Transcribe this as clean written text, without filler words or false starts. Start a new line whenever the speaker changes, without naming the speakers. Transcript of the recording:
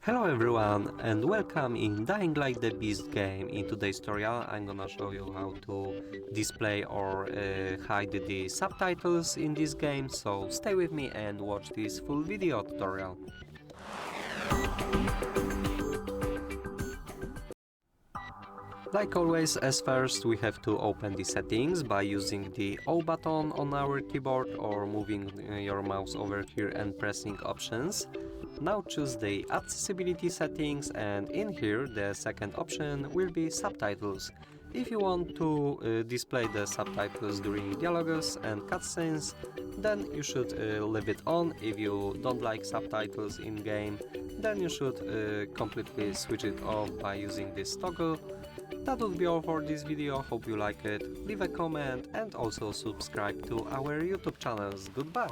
Hello everyone and welcome in Dying Like the Beast game. In today's tutorial I'm gonna show you how to display or hide the subtitles in this game, so stay with me and watch this full video tutorial. Like always, as first we have to open the settings by using the O button on our keyboard or moving your mouse over here and pressing options. Now choose the accessibility settings, and in here the second option will be subtitles. If you want to display the subtitles during dialogues and cutscenes, then you should leave it on. If you don't like subtitles in game, then you should completely switch it off by using this toggle. That would be all for this video. Hope you like it. Leave a comment and also subscribe to our YouTube channels. Goodbye!